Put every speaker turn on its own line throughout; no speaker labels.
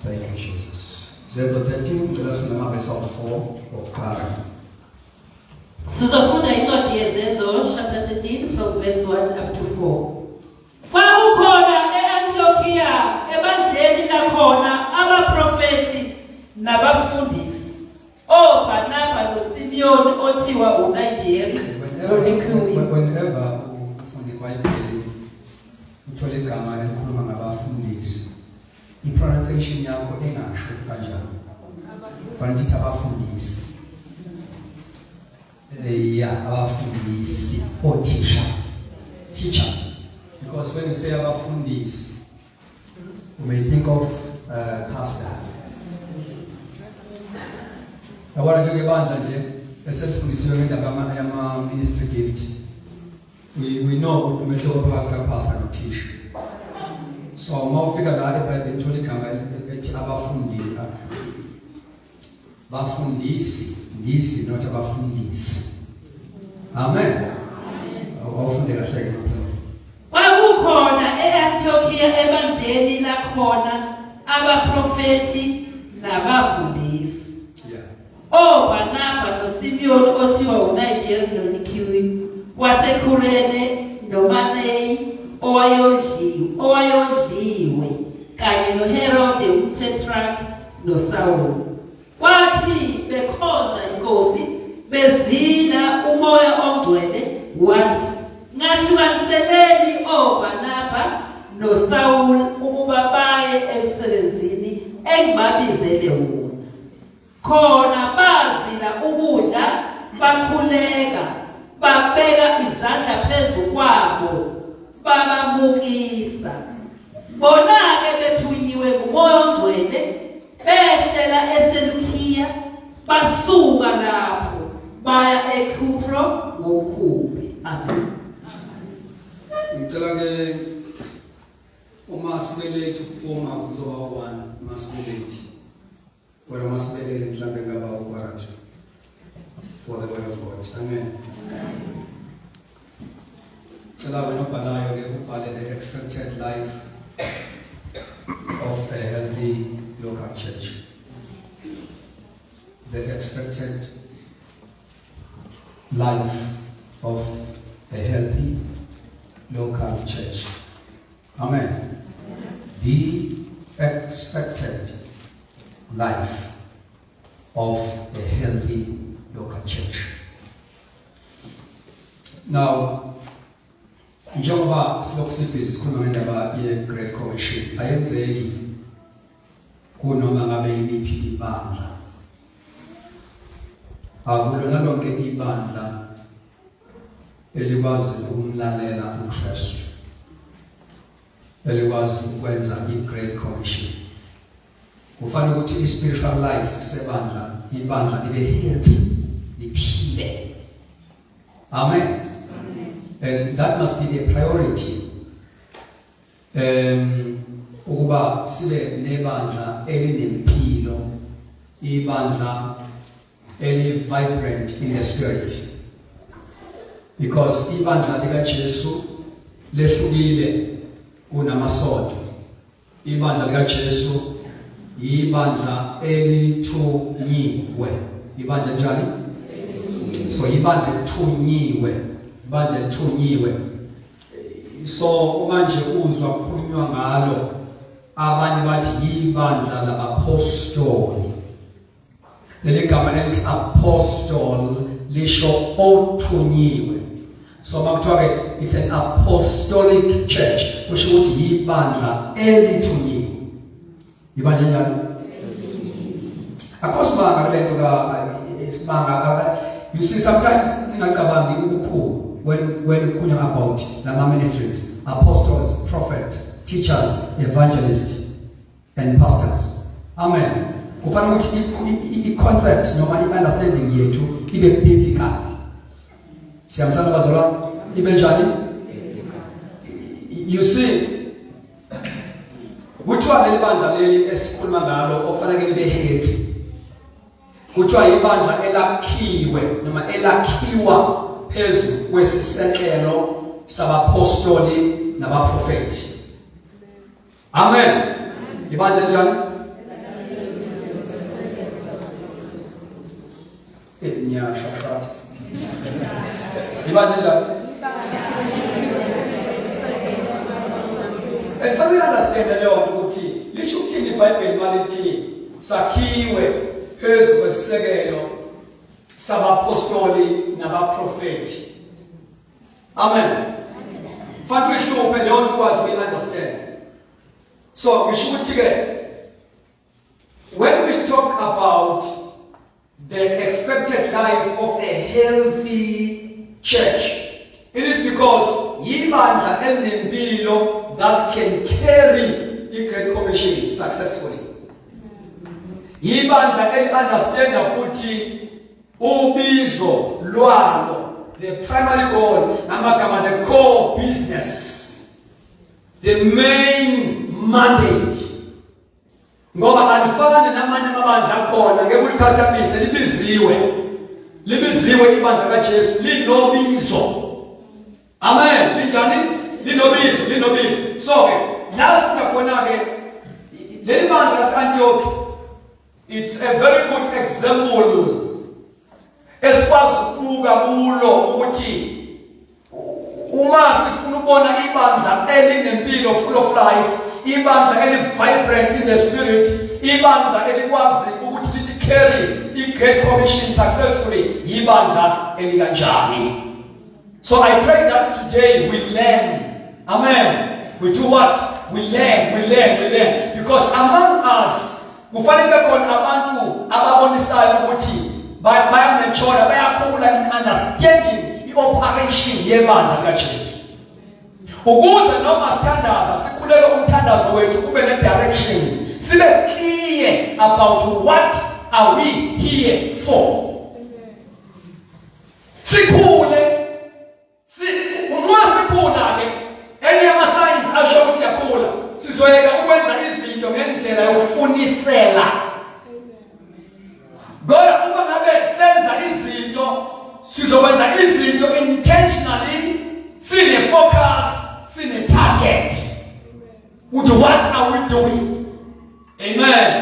Thank you, Jesus. Zenzo 13, let's read verse 4 of Karen.
Sizofunda incwadi yezenzo chapter 13 from verse 1 up to 4. Kwakukhona e-Antiochiya ebandleni lakhona abaprofeti nabafundisi oBarnaba noSimeyoni othiwa uNigeri noNikiwe.
Whenever ufunda iBhayibheli uthola igama elikhuluma ngabafundisi, i-pronunciation yakho engasho kanjani. Kufanele ukuthi abafundisi. Abafundisi or teacher. Because when you say abafundisi, you may think of pastor. Awara nje ngebandla nje esifundisiwe ngendaba yama ministry gift. We know umehluko phakathi ka pastor no teacher. So mawufika la eBhayibheli uthola igama ethi bafundisi, ngisi not abafundisi. Amen. Awufunde kahle ke.
Kwakukhona e-Antiochiya ebandleni lakhona abaprofeti nabafundisi. oBarnaba noSimeyoni othiwa uNigeri noNikiwe waseKurene noManeyi owayondliwe kanye noHerode umTetrarch noSawuli. Kwathi bekhonza inkosi bezila umoya ongcwele wathi ngahlukaniseleni oBarnaba noSawuli ukuba baye emsebenzini engibabizele wona. Khona bazila ukudla bakhuleka babeka izandla phezu kwabo babamukisa. Bona-ke bethunyiwe ngumoya ongcwele behlela eSelukhiya basuka lapho baya eKupro ngokhumbi. Amen.
Ngicela ke uMasibelethi uma kuzoba one Masibelethi. Wena Masibelethi mhlambe ngaba ubarathu for the word of God. Amen. Ngicela wena ubhalayo ke ubhale the expected life of a healthy local church. The expected life of a healthy local church. Amen. The expected life of a healthy local church. Now, njengoba silokusibhizi sikhuluma ngendaba ye-Great Commission, ayenzeki kunoma ngabe yiliphi ibandla. Akulona lonke ibandla elikwazi ukumlalela uKristu, elikwazi ukwenza i-Great Commission. Kufanele ukuthi i-spiritual life sebandla, ibandla libe healthy, liphile. Amen. And that must be a priority. Ukuba sibe nebandla elinempilo, ibandla vibrant in the spirit. Because ibandla likaJesu lehlukile kunamasonto. Ibandla likaJesu ibandla elithunyiwe. Ibandla njani? So ibandla elithunyiwe. Ibandla elithunyiwe. So manje uzwa kukhulunywa ngalo, abanye bathi ibandla labaapostoli. Leligama elithi apostle lisho othunyiwe. So makuthiwa it's an apostolic church, kusho ukuthi ibandla elithunyiwe. Ibandla njani? Akosibanga lento ka isibanga. You see, sometimes ningacabangi ukukhulu when kukhulunywa about lama ministries, apostles, prophets, teachers, evangelists and pastors. Amen. Kufanele ukuthi i-concept noma i-understanding yethu ibe biblical. Siyamsana bazalwane, ibe njani? You see, kuthiwa leli bandla leli esikhuluma ngalo okufanele libe healthy. Kuthiwa ibandla elakhiwe noma elakhiwa phezu kwesisekelo sabapostoli nabaprofeti. Amen. Ibandla njani? Shashat. Ibandla. And can we understand the Lord ukuthi lisho ukuthini iBhayibheli malithi sakhiwe phezu kwesisekelo sabapostoli nabaprofeti. Amen. Fanele uhluphe leyo nto kwazi we understand. So we should when we talk about the expected life of a healthy church, it is because ibandla elinempilo that can carry the Great Commission successfully. Ibandla eli-understanda futhi ubizo lwalo, the primary goal, namagama the core business, the main mandate. Ngoba alifani namanye amabandla khona ngeke ulikhathalise libiziwe ibandla kaJesu linobizo. Amen. Linjani? Linobizo. So last khona ke leli bandla laseAntioch, it's a very good example esikwazi ukubuka kulo ukuthi uma sifuna ukubona ibandla elinempilo, full of life, ibandla eli-vibrant in the spirit, ibandla elikwazi ukuthi lithi carry i-Great Commission successfully, ibandla elikanjani. So I pray that today we learn. Amen. We do what? We learn. Because among us, kufanele khona abantu ababonisayo ukuthi bayamature, bayakhula in understanding i-operation yebandla kaJesu. Ukuze noma sithandaza sikhulele umthandazo wethu kube ne-direction, sibe clear about what are we here for. Sikhule uma sikhula ke enye ama-signs asho ukuthi siyakhula, sizoyeka ukwenza izinto ngendlela yokufunisela. Kodwa uma ngabe senza izinto, sizokwenza izinto intentionally, sine-focus, sine-target. What are we doing? Amen.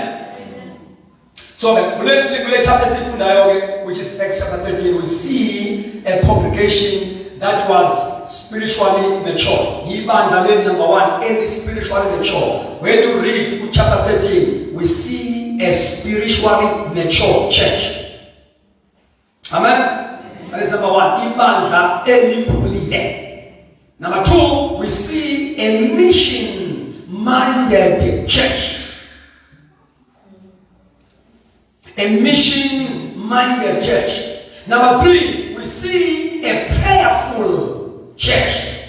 So kule chapter sifundayo, which is Acts chapter 13, we see a congregation that was spiritually mature. Ibandla leli number 1, any spiritually mature. When you read chapter 13, we see a spiritually mature church. Amen. That is number 1. Ibandla elikhulile. Number 2, we see a mission-minded church. A mission-minded church. Number 3, we see a prayerful church.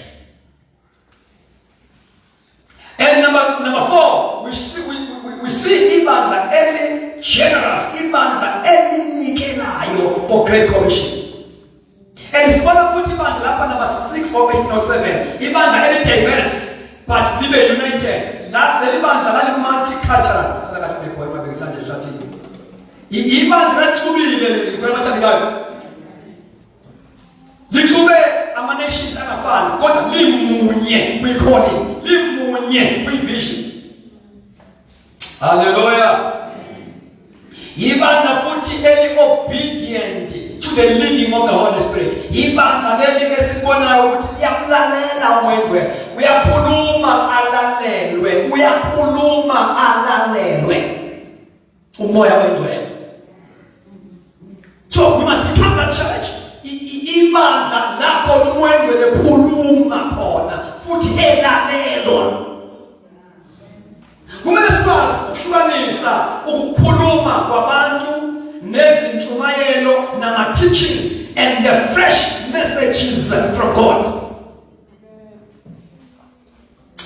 And number 4, we see ibandla eli generous, ibandla eli nikelayo for Great Commission. And it's one of what ibandla number 6 or 8 not 7. Ibandla eli diverse but libe united. That the ibandla lali multicultural. Ibandla chubile likhona bathandikayo. Lichube ama-nations angafani kodwa limunye kwi-calling, limunye kwi-vision. Hallelujah. Ibandla futhi eli-obedient to the leading of the Holy Spirit. Ibandla leli esibonayo ukuthi liyamlalela umwendwe, uyakhuluma alalelwe umoya wendwe. So we must become a church. Ibandla lakho lumwendwe lekhuluma khona futhi elalelwa. Kumele sikwazi ukuhlukanisa ukukhuluma kwabantu nezintshumayelo nama-teachings and the fresh messages from God.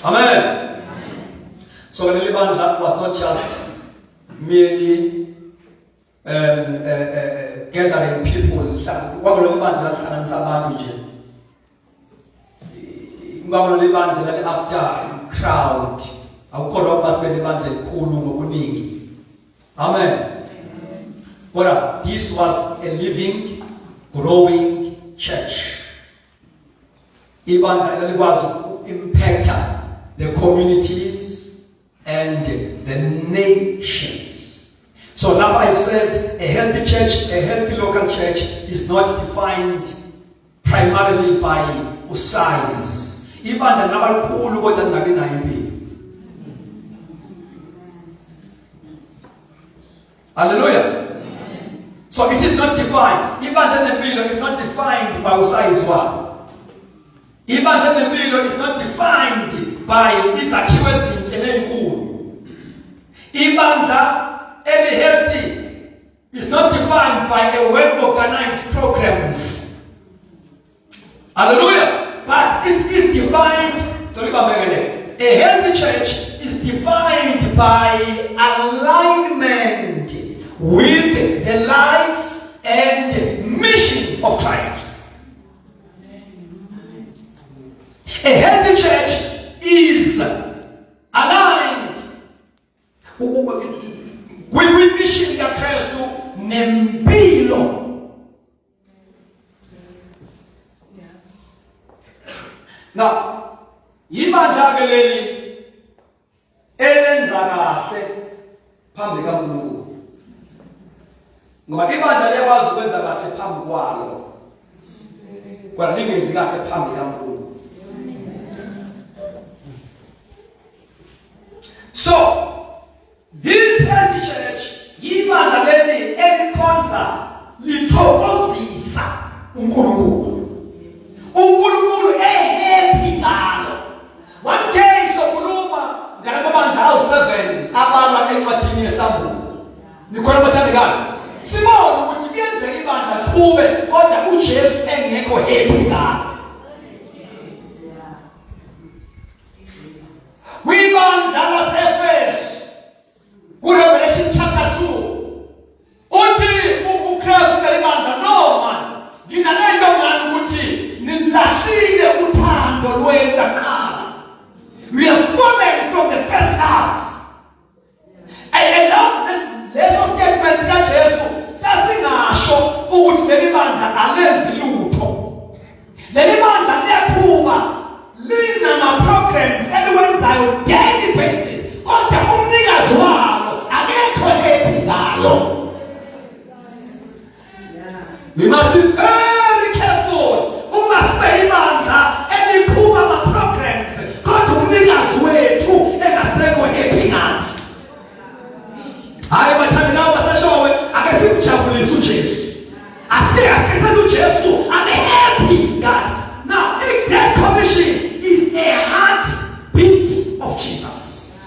Amen. So the ibandla was not just merely gathering people. Kwakule ibandla lahlanganisa abantu nje. Kwakule ibandla after crowd. Awukholwa basibe ibandla elikhulu ngokuningi. Amen. But this was a living, growing church. Ibandla elikwazi impact the communities and the nations. So now I've said a healthy church, a healthy local church is not defined primarily by size. Ibandla nabalikhulu kodwa lingabi nayo impilo. Hallelujah. So it is not defined. Ibandla nempilo is not defined by size one. Ibandla nempilo is not defined by izakhiwo ezinhle ezinkulu. Ibandla healthy is not defined by a well-organized programs. Hallelujah. But it is defined, a healthy church is defined by alignment with the life and mission of Christ. A healthy church is aligned with mission ya Kristu nempilo. Now, ibandla ke leli elenza kahle phambi kaNkulunkulu. Ngoba ibandla liyakwazi ukwenza kahle phambi kwalo. Kodwa lingenzi kahle phambi kaNkulunkulu. So, this healthy church, ibandla leli elikhonza lithokozisa uNkulunkulu. uNkulunkulu happy ngalo. One day sokhuluma ngamabandla awu7 abala encwadini yeSamuel. Nikhona bathandekayo. Sibona ukuthi kuyenzeka ibandla liqhube kodwa uJesu engekho happy ngalo. Kwibandla laseFesu Revelation chapter 2 uthi uKristu ngelibandla no man nginalento ngani ukuthi nilahlile uthando lwenu laqala. We are fallen from the first love. I love leso statement kaJesu sasingasho ukuthi leli bandla alenzi lutho. Leli bandla liyaphuma lina na programs eliwenzayo daily basis kodwa umnikazi walo akekho happy ngalo. We must be very careful. We must stay ibandla eliphuma ama programs kodwa umnikazi wethu engasekho happy ngathi. Hayi bathandekayo basashowe ake simjabulise uJesu. Asike senze uJesu abe happy ngathi. Now, the Great Commission is a heartbeat of Jesus.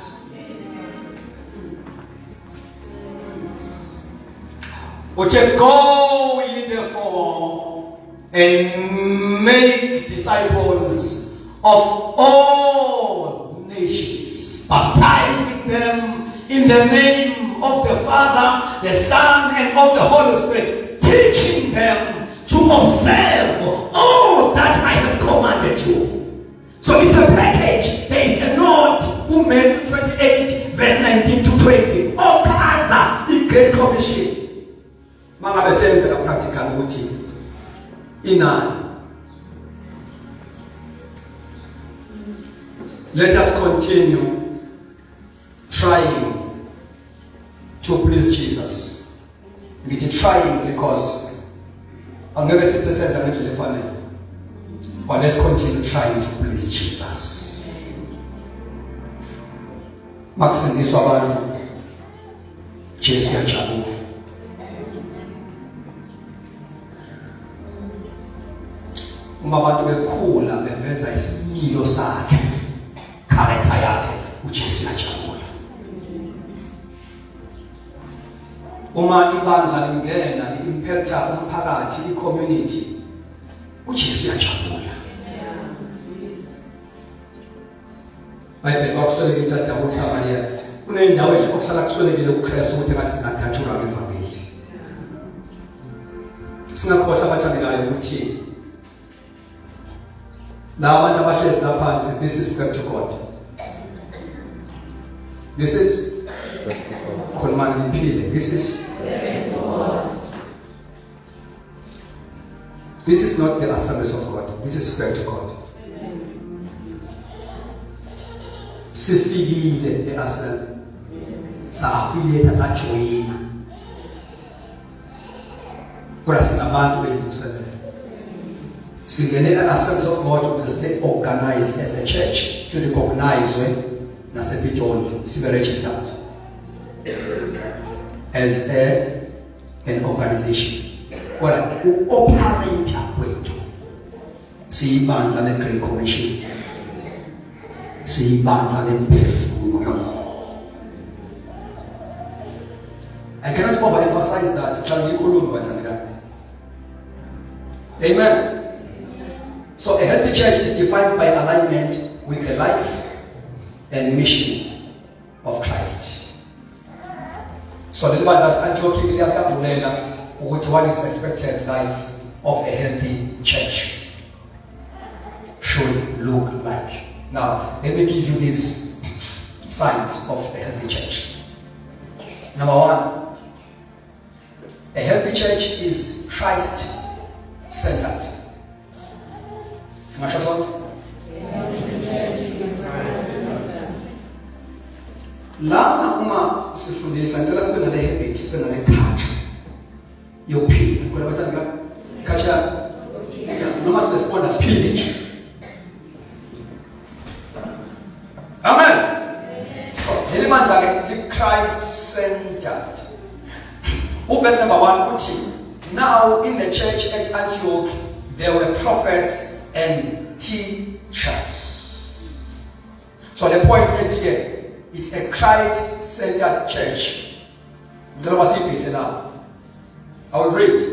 Which go ye therefore and make disciples of all nations, baptizing them in the name of the Father, the Son, and of the Holy Spirit, teaching them to observe all that I have commanded you. So it's a package. There is a note who made 28 verse 19 to 20. Oh, Kaza, the Great Commission. Mama besenze la practical ukuthi inani. Let us continue trying to please Jesus. Ngithi trying because angeke sithi senza ngendlela efanele. But let's continue trying to please Jesus. Makusindiswa abantu Jesu uyajabula. Uma abantu bekhula beveza isimilo sakhe, character yakhe, uJesu uyajabula. Uma ibandla lingena li-impacta umphakathi, i-community, uJesu uyajabula. Bayibheli kwakuswelekile uTata uSamaria. Kunendawo okuhlala kuswelekile uKristu ukuthi ngathi singadatshulwa ngevangeli. Singakhohlwa abathandekayo ukuthi la abantu abahlezi laphansi, this is back to God. This is khulumani liphile. This is not the assemblies of God. This is back to God. Sifikile eAsel. Safile sajoyina. kodwa singabantu beyivuselele. Singene Assemblies of God ukuze sibe organized as a church, sirecognize nasepitoli, sibe registered as an organization. Kodwa u-operator kwethu siyibandla le-Great Commission, siyibandla lemphefumulo. I cannot overemphasize that. Amen. So a healthy church is defined by alignment with the life and mission of Christ. So the Bible has what is expected life of a healthy church should look like. Now, let me give you these signs of a healthy church. Number one, a healthy church is Christ-centered. Smash us on. Lana uma sifundisa ngicela sibe nale habit, sibe nale culture yokuphila. Kodwa bathanda culture noma sesibona siphile. Amen. Element like Christ-centered. Verse number 1, now in the church at Antioch there were prophets and teachers. So the point is here, it's a Christ-centered church. I will read.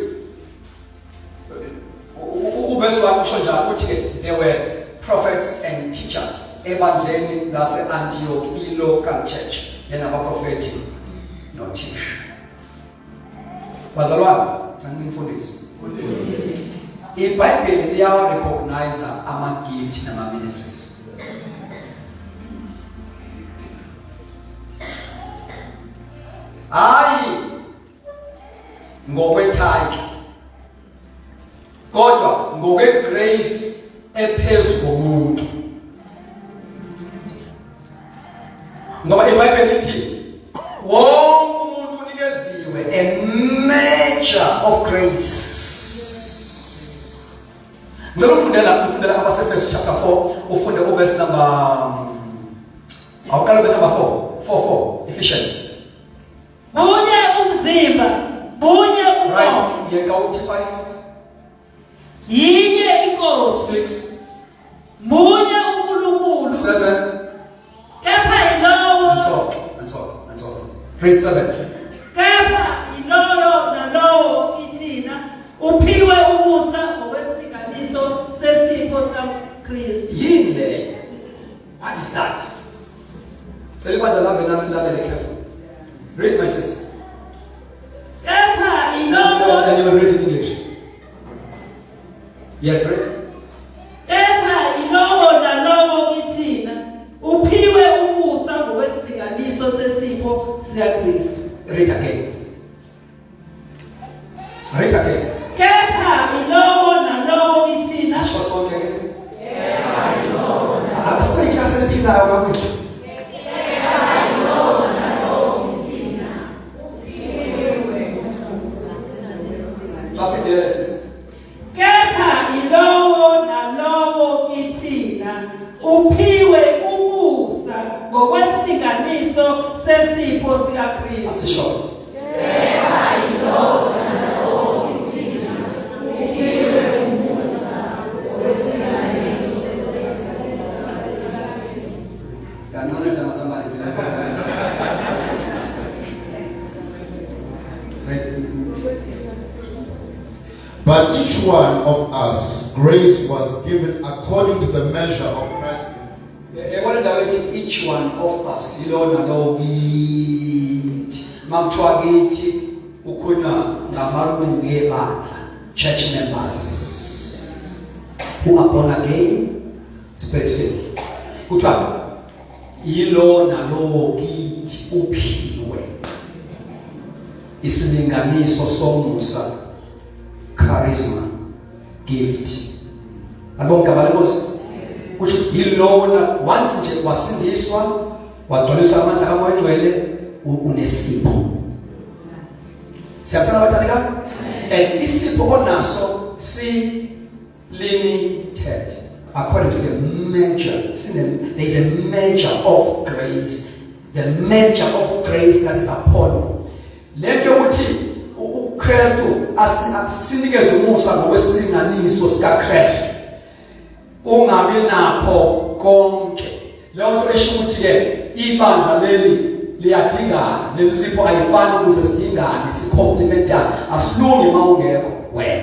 Verse 1, there were prophets and teachers. Evangeline, that's Antioch, a local church. And our prophetic, not teach. Bazalwane, ngifundise. iBhayibheli liyawa recognize ama gift nama ministries. Hayi ngokwetithe. Kodwa ngokwegrace ephezulu komuntu. Ngoba iBhayibheli lithi wonke umuntu unikeziwe a measure of grace. Njalo ufundela abase-Efesu chapter 4 ufunde verse number awuqala verse number 4 Ephesians.
Bunye umzimba, bunye umoya.
Right, yeka uthi 5.
Yinye inkosi.
6.
Munye uNkulunkulu.
7.
Kepha ilowo.
And so. Read 7.
Kepha ilowo nalowo ithina uphiwe umusa ngokwesilinganiso sesipho sikaKristu.
Yini le? What is that? Tell me what the Lord will careful. Read my sister.
Kepha ilowo.
And you will read in English. Yes, read.
Kepha ilowo nalowo ithina uphiwe umusa ngokwesilinganiso sesipho sikaKristu.
Read again. Read again.
Kepha ilowo nalowo ithina.
Asho sonke ke. Kepha ilowo. Akusike class eliphilayo bakwethu.
Kepha ilowo nalowo ithina uphiwe. Kepha ilowo nalowo ithina uphiwe umusa ngokwesilinganiso sesipho sikaKristu.
Asisho.
Kepha ilowo nalowo ithina uphiwe umusa ngokwesilinganiso
Ganone tama somebody.
But each one of us, grace was given according to the measure of Christ's gift.
Each one of us, ilona lo githi. Makuthiwa kithi ukhona ngamalungu ebandla, church members who are born again, spirit filled. Kuthiwa ilona lo githi uphiwe isilinganiso somusa, charisma, gift. Abonke abalekhosi kusho yilona once nje wasindiswa wagcwaliswa amandla kaMoya Oyingcwele unesipho. Siyabona abathandekayo? And isipho onaso si limited according to the measure. There is a measure of grace. The measure of grace that is upon you. Lento ukuthi uKristu asinikeze umusa ngokwesilinganiso sikaKristu. Ungabi nakho konke. Leyo nto esho ukuthi ke ibandla leli liyadingana. Lesipho ayifani ukuze sidingane, sicomplementane. Asilungi mawungekho wena.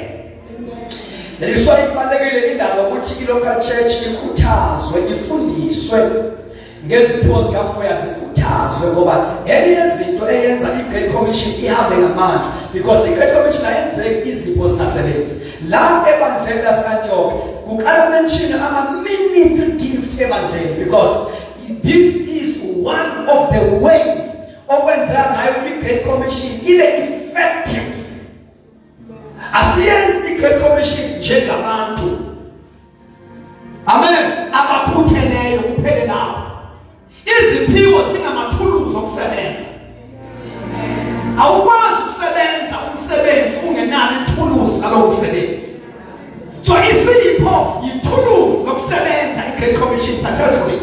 Leliswa ibalekile indaba ukuthi ilocal church ikhuthazwe, ifundiswe ngezipho zikamoya zikhuthazwe ngoba enye izinto eyenza iGreat Commission ihambe ngamandla because iGreat Commission ayenzeki izipho zingasebenzi. La ebandleni laseAntioch kuqala mention ama-ministry gift ebandleni because this is one of the ways okwenza ngayo iGreat Commission ibe effective. Asiyenzi iGreat Commission njengabantu. Amen. Abakhutheleyo kuphela lapho. Iziphiwo zingamathuluzi okusebenza. Awukwazi ukusebenza umsebenzi ungenalo ithuluzi lalokusebenza. So isipho yithuluzi lokusebenza iGreat Commission successfully.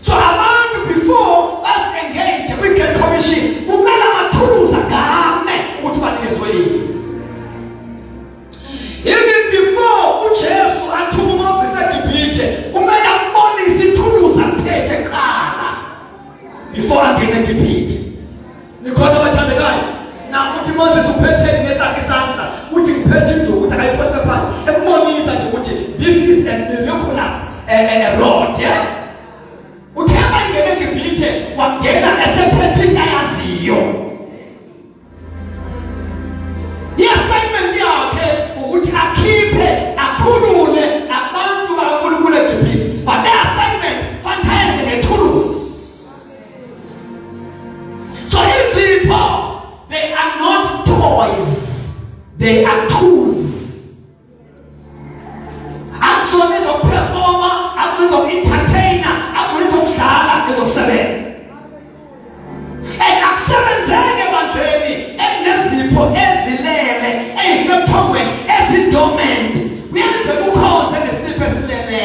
So abantu before us engage kwiGreat Commission kumele amathuluzi agame ukuthi banikezwe yini. Even before uJesu athuma uMoses eGibhithe kumele ambonise ithuluzi aphethe kuqala before angene eGibhithe. Nikhona abathandekayo na uthi Moses uphethe ngesakhe isandla uthi ngiphethe induku ukuthi ayiphothe phansi embonisa nje ukuthi this is a miraculous rod, yeah. Uthema ingene eGibhithe wangena esephethe ayaziyo. I-assignment yakhe ukuthi akhiphe akhulule abantu bakaNkulunkulu eGibhithe, but the assignment fanele ayenze ngethuluzi. So izipho, they are not toys, they are tools. Action is a performer, action is of entertainer, action is of dlala, is of sebenza. And akusebenzeke ebandleni enezipho ezilele ezisemthongweni ezidormant. Kuyenze kukhonze nesipho esilele.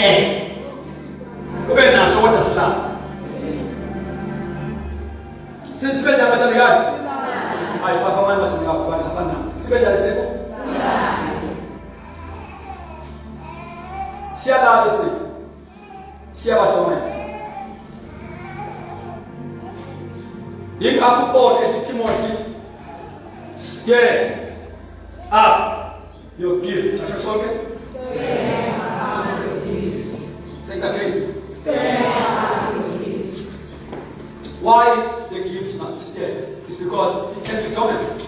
Kube naso kodwa silapha. Sibenza abathandekayo. Hayi papa manje bathi ngakufana abana. Sibenza lesipho. Siyalala lesipho. Siyabadormant. Ingakho Paul ethi Timothy, stir up your gift. Asho sonke? Stir up your gift. Say it again. Stir up your gift. Why the gift must be stirred? It's because it can be dormant.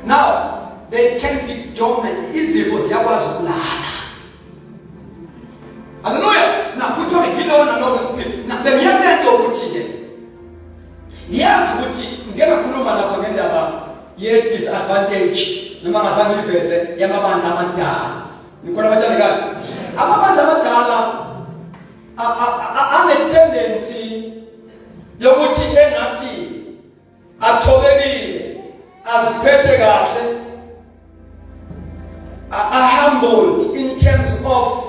Now, they can be dormant. Izipho ziyakwazi ukulala. Hallelujah. Now, we talk ngilona lokho na bemiyamlethe ukuthi ke. Niyazi ukuthi ngeke khuluma lapha ngendaba ye disadvantage noma ngazange ngiveze yamabandla amadala. Nikhona bathandekayo. Amabandla amadala ane tendency yokuthi engathi athobekile, aziphethe kahle, are humbled in terms of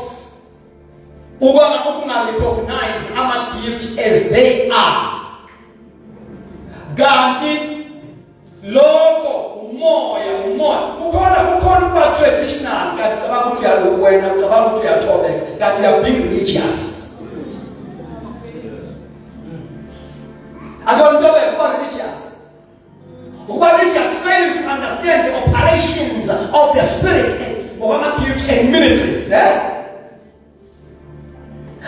recognize ama-gift as they are. Kanti lokho umoya ukhona uba traditional kanti cabanga ukuthi uyalwena, cabanga ukuthi uyathobeka kanti you are being religious. Adontobeka uba religious. Uba religious failing to understand the operations of the spirit ngokwama-gift and ministries.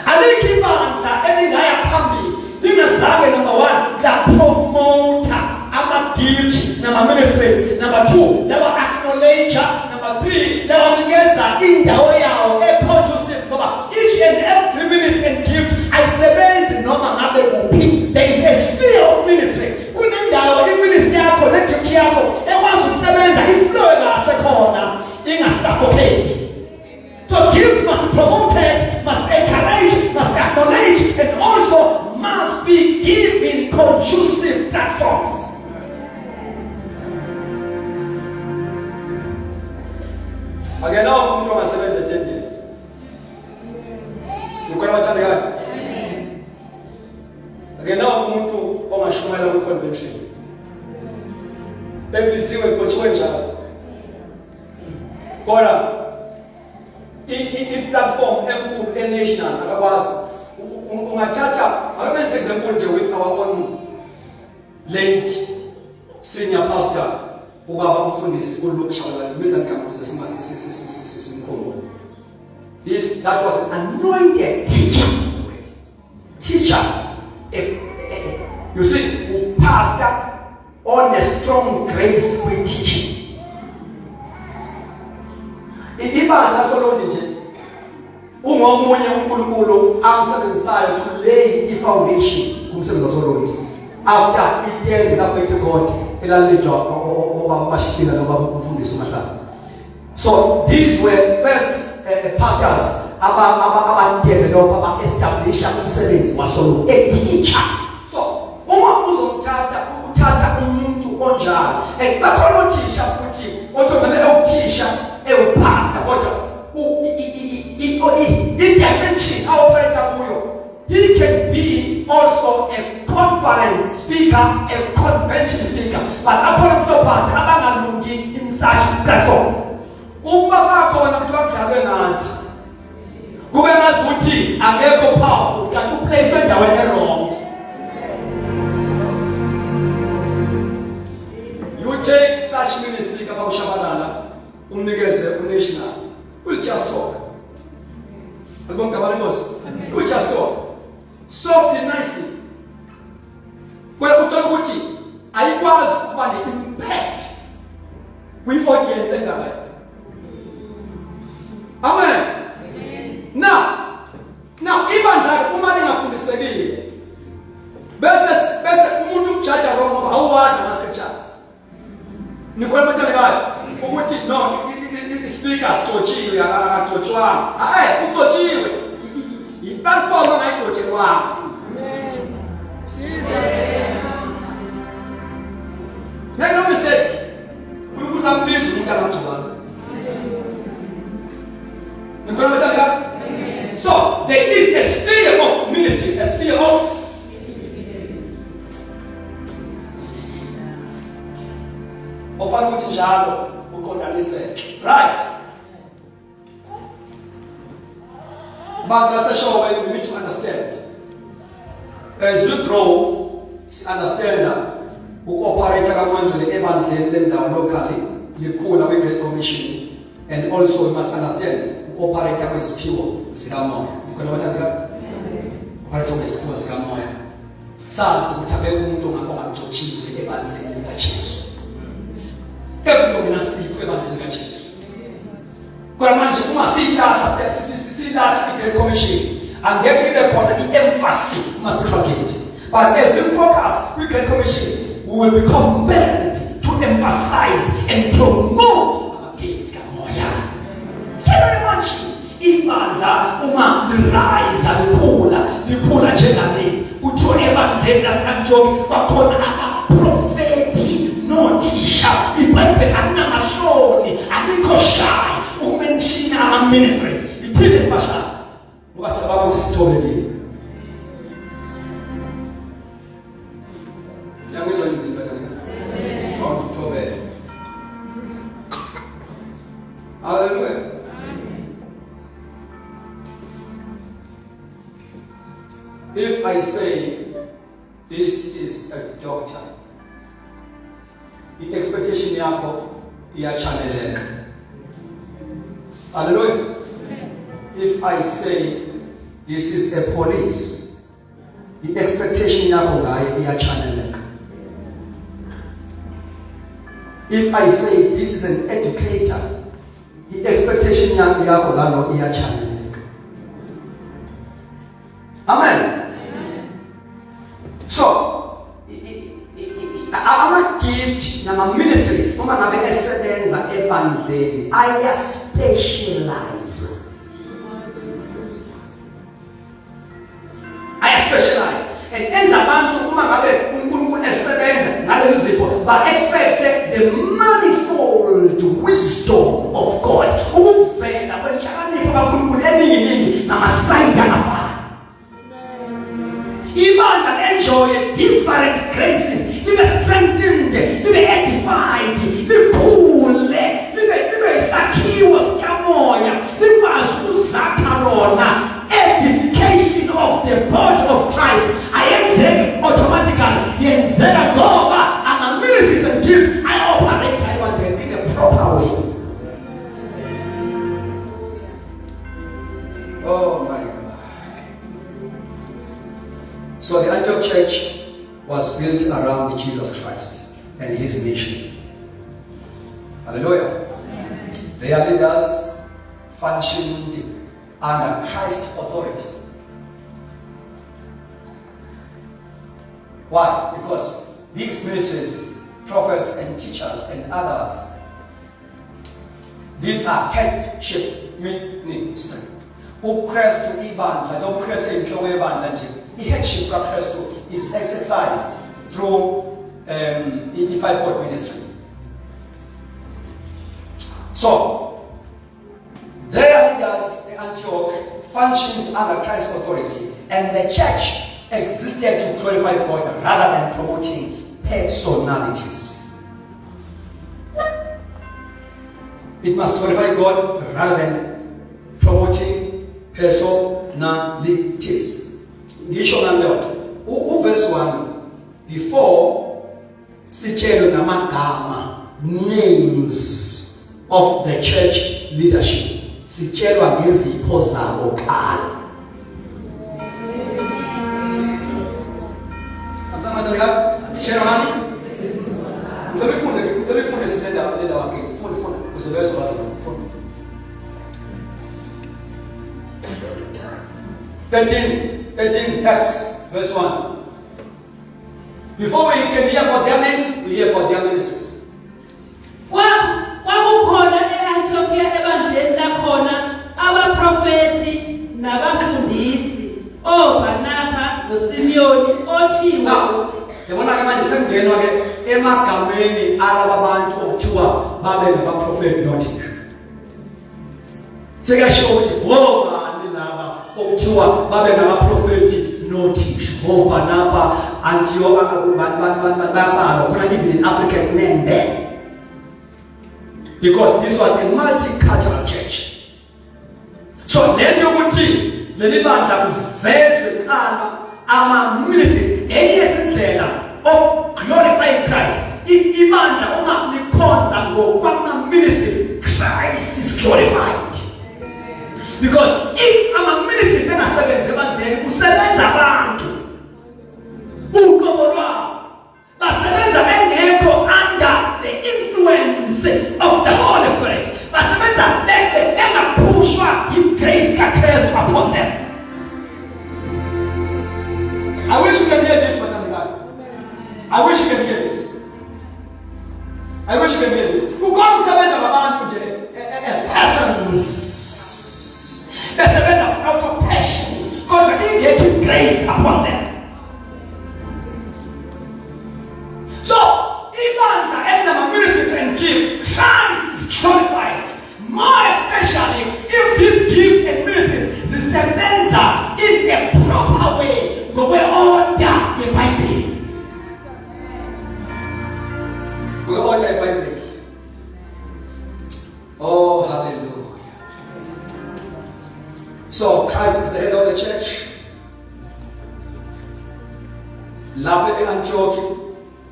Alikho ibandla elingaya phambili lingazange number 1 la promoter ama-gift nama-ministries, number 2 laba acknowledge, number 3 laba nikeza indawo yawo e-conducive ngoba each and every ministry and gift ayisebenzi noma ngabe kuphi. There is a sphere of ministry. Kunendawo iministry yakho ne-gift yakho ekwazi ukusebenza iflow kahle khona ingasuffocate. So gift must be promoted, must be encouraged, must be acknowledged, and also must be given conducive ngenawo umuntu ongashumela ku convention bebiziwe kochiwe njalo kodwa i-platform enkulu e-national akakwazi ungathatha abenze example nje with our own late senior pastor ubaba umfundisi uLuke Shabalala mizani kaMoses simkhombo. That was an anointed teacher. You see, pastor on a strong grace with teaching. Ibandla soloni nje ungomunye uNkulunkulu amsebenzisayo to lay i-foundation kumsebenzi wasoloni. After it lapho ethi God elalidwa obaba bashikila nobaba umfundisi uMahlala. So these were first pastors aba-develop aba-establish umsebenzi wasoloni teacher. So uma uthatha umuntu onjalo bakhona othisha futhi othokomele ukuthisha pastor kodwa i-dimension awoperator kuyo. He can be also a conference speaker, a convention speaker, but according to pastor abangalungi in such platforms. Uma bakhona ukuthi bakudlalwe nathi kube ngazuthi akekho powerful kanti uplace endaweni wrong. You take such ministry kama uShabalala umnikeze unational, we'll just talk. We'll just talk softly, nicely. Well, ukuthi ayikwazi kuba ne-impact kwi-audience endaweni. Amen. Now ibandla uma lingafundisekile bese umuntu umjaja wrong ngoba awazi ama-scriptures. Nikhona manje ukuthi no i-speaker sitotshiwe akatotshwanga. Utotshiwe. I-platform angayitotshelwanga. Make no mistake. UNkulunkulu ambiza umuntu angamthobanga. Nikhona manje. So there is a sphere of ministry, a sphere of ofana ukuthi njalo uqondaniseke. Right. But that's a show where we need to understand. As we grow, understand that we operate ebandleni lendawo locally, likhula kwi-Great Commission, and also we must understand we operate kwiziphiwo zikamoya. Ukhona bathandika? Operate kwiziphiwo zikamoya. Sazi ukuthi abekho umuntu ongagcotshiwe ebandleni likaJesu. Kepha nginasipho ebandleni likaJesu. Kodwa manje uma siyilahle i-Great Commission angeke ibe khona i-emphasis kuma-spiritual gift. But as we focus kwi-Great Commission, we will be compelled to emphasize and promote ama-gift kamoya. Can you imagine? Ibandla uma lirise likhula njengale kuthiwa ebandleni laseNtshontsho bakhona abaprofethi nothisha. iBhayibheli alinamahloni alikho shy ukumenshina ama-ministries. Ithini special ngoba sicabanga ukuthi sithobekile. Siyangizwa nje bathanda. Thobeka. Hallelujah. If I say this is a doctor, the expectation yakho iyachaneleka. Hallelujah. If I say this is a police, the expectation yakho ngaye iyachaneleka. If I say this is an educator, the expectation yakho ngalo iyachaneleka. Amen. So, ama-gift nama-ministries uma ngabe esebenza ebandleni aya-specialize. And enza abantu uma ngabe uNkulunkulu esebenza ngalezi zipho ba-expecte the manifold wisdom of God. Ukuvela kwenhlakanipho kaNkulunkulu eningi namasayidi angafani. Ibandla enjoy different graces, libe strengthened, libe edified, likhule, libe isakhiwo sikamoya, likwazi ukuzakha lona. Edification of the body of Christ. Ayenzeki automatically. Yenzeka ngoba ama ministries and gifts I operate in a proper way. Oh my God. So the Antioch church was built around Jesus Christ and his mission. Hallelujah. Their leaders functioned under Christ's authority. Why? Because these ministries, prophets and teachers and others, these are headship ministry. UKristu ibandla, uKristu inhloko yebandla nje. I-headship kaKristu is exercised through the fivefold ministry. So, their leaders, the Antioch, functioned under Christ's authority, and the church existed to glorify God rather than promoting personalities. It must glorify God rather than promoting personalities. Ngisho ngalokho, verse 1, before sitshelo namagama, names of the church leadership, sitshelwa ngezipho zabo kuqala. Sherman, telephone sitenda wake, phone uzobezo phone. 13 Acts verse 1. Before we can hear about their names, we hear about their ministries.
Kwakukhona e-Antiochia ebandleni lakhona abaprofeti nabafundisi oBarnaba noSimeyoni othiwa.
Yabona ke manje sengenwa ke emagameni alaba bantu okuthiwa babe ngabaprofeti nothi. Sekasho ukuthi wobani laba okuthiwa babe ngabaprofeti nothi. OBarnaba Antioch abantu khona even in African men there. Because this was a multicultural church. So then you would see the bandla kuvezwe kuqala ama ministries eyesindlela of glorifying Christ. Ibandla uma likhonza ngokwama ministries, Christ is glorified. Because if ama ministries engasebenzi ebandleni kusebenza abantu uqobo lwabo basebenza bengekho under the influence of the Holy Spirit. Basebenza bengapushwa yigrace kaKristu upon them. I wish you can hear this, I wish you can hear this. I wish you can hear this. Ukona usebenza ngabantu nje as persons. Basebenza out of passion. God will give grace upon them. So, even the ministries and gifts, Christ is glorified. More especially if these gifts and ministries zisebenza in a proper way. Go where order the Bible. Go order the Bible. Oh, hallelujah. So, Christ is the head of the church. Love in Antioch.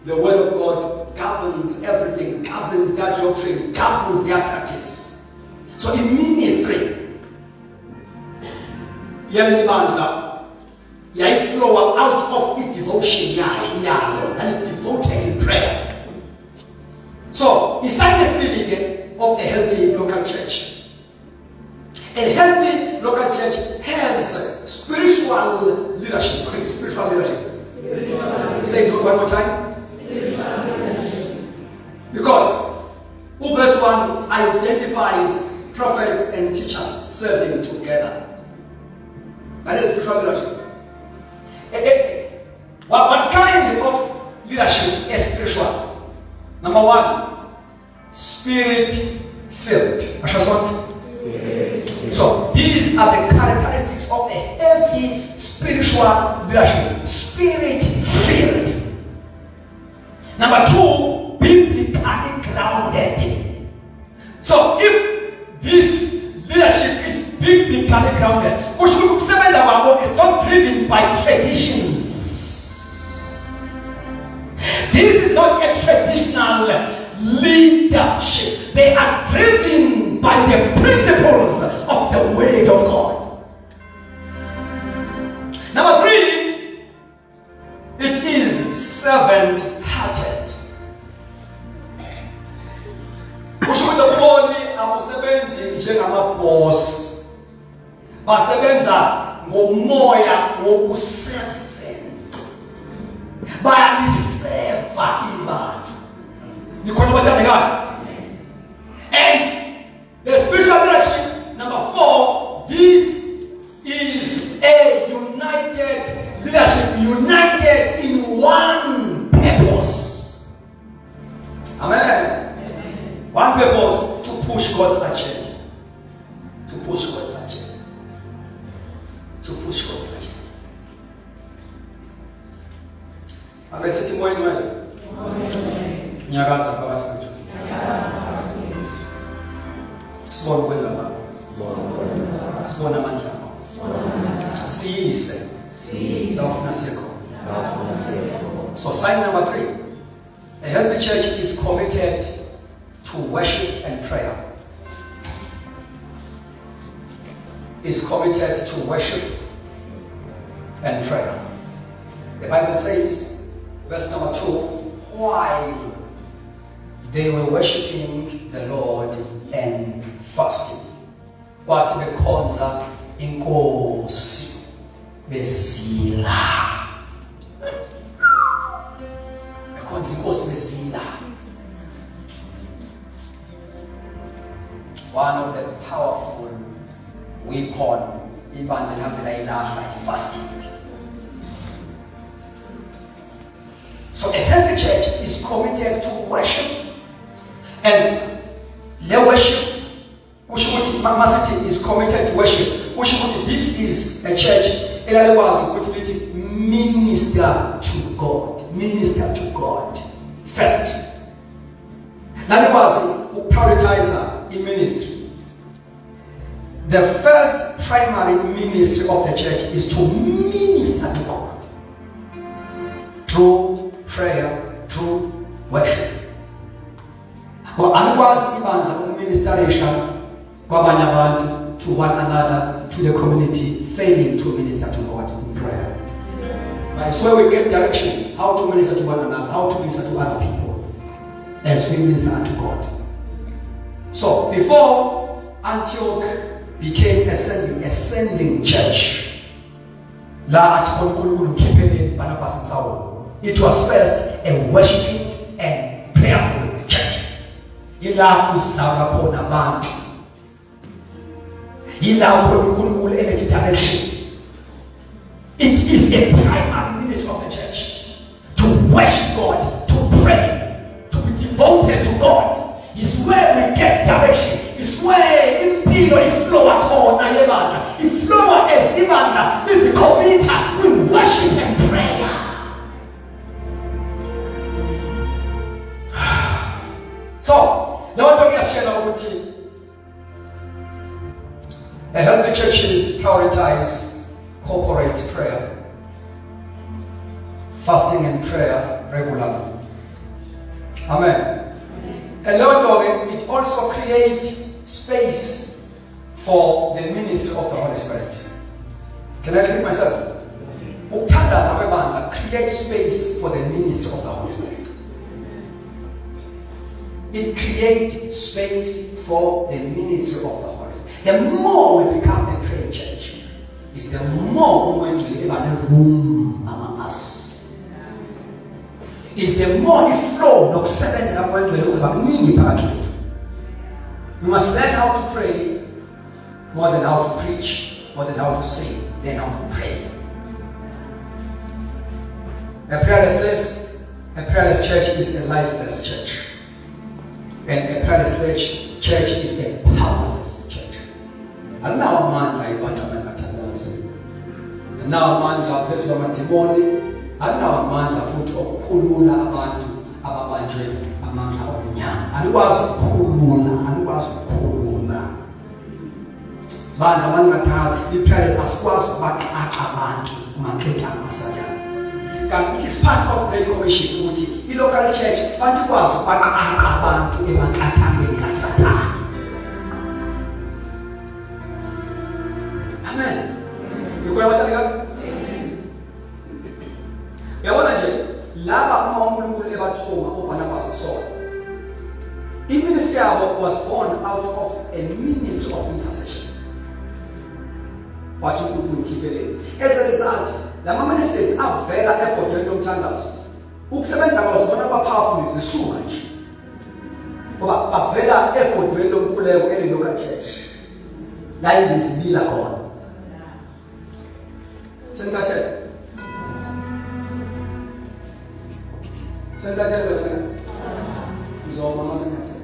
The word of God governs everything, governs their doctrine, governs their practice. So in ministry, yai flow out of its devotion, and it devoted in prayer. So the science building of a healthy local church. A healthy local church has spiritual leadership. What is spiritual leadership? Say it one more time. Because verse 1 identifies prophets and teachers serving together. That is spiritual leadership. What kind of leadership is spiritual? Number 1, spirit-filled. So these are the characteristics of a healthy spiritual leadership. Spirit-filled. Number two, biblically grounded. So if this leadership is biblically grounded, it's not driven by traditions. This is not a traditional leadership. They are driven by the principles of the Word of God. Number three, it is servant-hearted. Kushukuthi ukuboni abusebenzi njengamaboss. Basebenza ngomoya wobuservant. Bayaliseva imali. Nikhona bathandekayo. And the spiritual leadership, number four, this is a united leadership, united in one purpose. Amen. One purpose, to push God's agenda. To push God's agenda. To push God's agenda. Amen. Sithi moyeni manje. Nyakaza phakathi kwethu. Sibona ukwenza kwakho. Sibona amandla akho. Siyise. Lofuna sekho. So sign number 3. A healthy church is committed to worship and prayer. Is committed to worship and prayer. The Bible says, verse number 2, while they were worshiping the Lord and fasting. What bekhonza inkosi besila. Bekhonza inkosi besila. One of the powerful weapon ibandla lihambela ilahla fasting. So a healthy church is committed to worship, and the worship, Masity is committed to worship. This is a church that was minister to God. Minister to God first. That was who prioritizer in ministry. The first primary ministry of the church is to minister to God through prayer, through worship. Well, otherwise, even ministration to one another, to the community, failing to minister to God in prayer. Right? So where we get direction, how to minister to one another, how to minister to other people, as we minister unto God. So before Antioch became ascending church, it was first a worshiping and prayerful church. It is a primary ministry of the church to worship God, to pray, to be devoted to God. It's where we get direction. It's where it flow It flow as Ibanda is a committer. We worship and pray. So, now we're going to share our routine. A healthy churches prioritize corporate prayer, fasting and prayer regularly. Amen. A lot of it also creates space for the ministry of the Holy Spirit. Can I repeat myself? Create space for the ministry of the Holy Spirit. It creates space for the ministry of the Holy Spirit. The more we become a praying church, is the more we're going to live in a room among us. Is the more the flow of servants that are going to look about me. We must learn how to pray more than how to preach, more than how to sing, then how to pray. A prayerless church is a lifeless church. And a prayerless church is a powerless church. And now man I want and now man I phezu kwamadimoni, and now man futhi okukhulula abantu nje amandla obunyama. Anikwazi ukukhulula. Bani abangathatha iprayers asikwazi ukubaqaqa abantu kumakhetha amasathana. Kanti it is part of the commission ukuthi i-local church fanele ikwazi ukubaqaqa abantu emakhathangeni kaSathane. Amen. Yikho bathanda. Yabona nje laba uma uNkulunkulu ebathuma uBarnabas noSaul. I-ministry yabo was born out of a ministry of intercession. Wathi uNkulunkulu ukhiphelele. As a result, la ministries avela ebhodweni lomthandazo. Ukusebenza kwawo sibona abapowerful zisuka nje. Ngoba bavela ebhodweni lomkhuleko eli-local church. La izibila khona. Senkathela. Senkathela bafika. Uzoma masenkathela.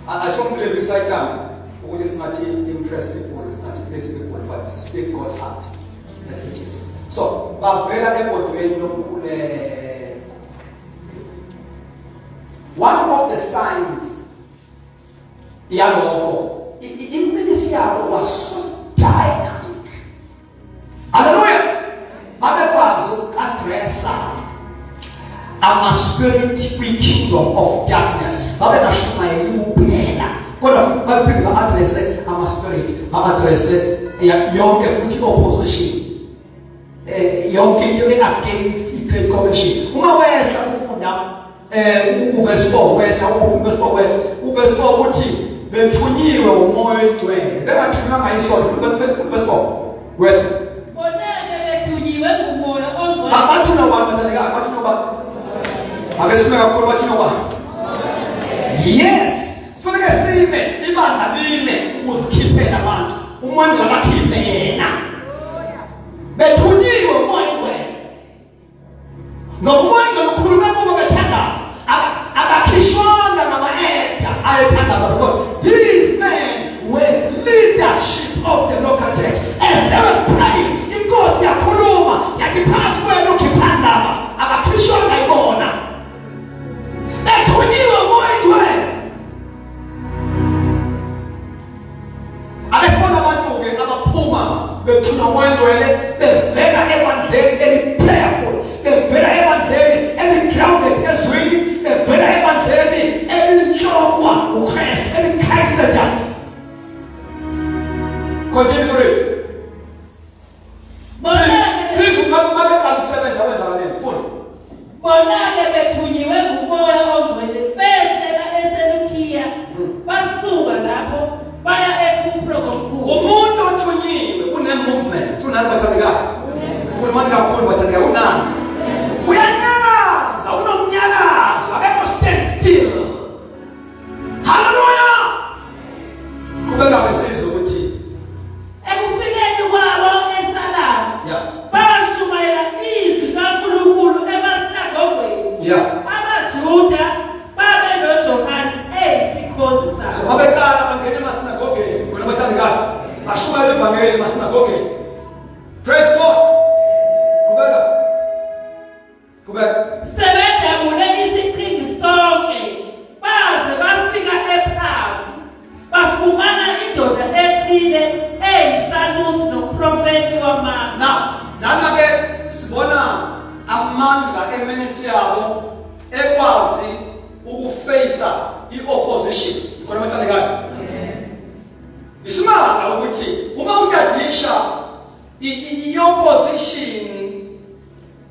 I strongly believe inside time, we just not impress people, it's not please people, but speak God's heart. That's it is. So, bavela ebhodweni lomkhuleko. One of the signs yaloko, i-ministry yabo was so dynamic. Hallelujah. Babekwazi uku-addressa ama-spirit kwi-kingdom of darkness. Babengashumayeli kuphela, kodwa futhi baphinde ba-addresse ama-spirit, ba-addresse yonke futhi opposition, yonke into against i-Great Commission. Uma wehla ufunda uverse 4 wehla uverse 4 wehla uverse 4 uthi bethunyiwe umoya oyingcwele bengathunywa ngayisona futhi verse 4 wehla
bonke bethunyiwe umoya ongcwele
abathuna abantu bathandeka abathuna abantu abesifuna kakhulu bathuna abantu yes kufanele sime ibandla lime uzikhiphela abantu umoya ngabakhiphe yena bethunyiwe umoya oyingcwele ngoba ngokukhuluma kuba bethandaza abakhishwanga ngama-eda ayethandaza because these men were leadership of the local church as they were praying. Inkosi yakhuluma yathi phakathi kwenu ukhiphani laba abakhishwanga ibona bethunyiwe umoya oyingcwele. Abesibona abantu-ke abaphuma bethuna umoya oyingcwele bevela ebandleni eli-prayerful, bevela ebandleni eli-grounded ezwini, bevela ebandleni elitshokwa uKristu, eli-Christ-centered. Continue to read. Sizwe mabeqala ukusebenza kwenzakaleni funa.
Bona-ke bethunyiwe ngumoya ongcwele behlela eSelukhiya basuka lapho baya eKupro komkhulu.
Umuntu othunyiwe une-movement, unani bathandekayo? Ukhulumani kakhulu bathandekayo, unani? Uyanyakaza, unomnyakazo, akekho stand still. Hallelujah! Kubeka besizwe ukuthi
Ekufikeni kwabo eSalama
yeah.
bashumayela izwi kaNkulunkulu emasinagogweni.
Yeah.
AmaJuda babe noJohane eyisikhozi
So
sabo.
babekala bangena emasinagogeni, khona bathandekayo. Bashumayela ivangeli emasinagogeni. Praise God. Kubeka.
Sebedabule isiqhingi sonke baze bafika ePhafu bafumana indoda ethile eyisalusi nomprofethi wamanga.
Now, lana-ke sibona amandla eministry yabo ekwazi ukufeyisa i-opposition. Khona bathandekayo. Isimanga ukuthi uma utadisha i-opposition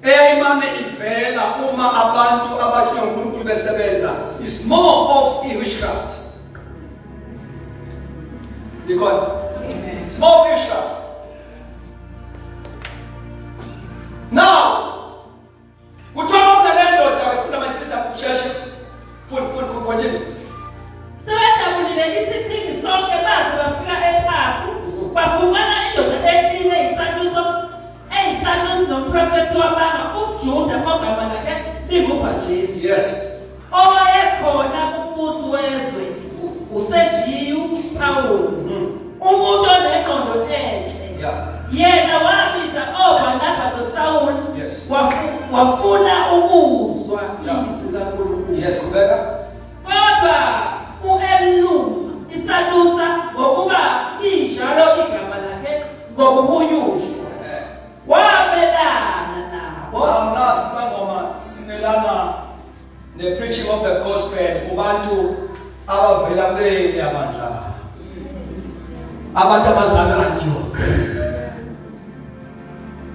eyayimane ivela uma abantu abathi uNkulunkulu besebenza is more of witchcraft. Because it's more of witchcraft. Now, kuthiwa le ndoda wefuna my sister kusheshe continue.
Sebedabulile isiqhingi sonke baze bafika ePhafu bafumana indoda ethile eyisalusi nomprofethi wamanga uJuda ogama lakhe linguBhajesu.
Yes.
Owayekhona kumbusi wezwe uSergiu Paulo. Umuntu onengqondo enhle.
Yeah.
Yena wabiza
preaching of the gospel kubantu abavela kuleli abandla. Abantu abazalwa eAntioch.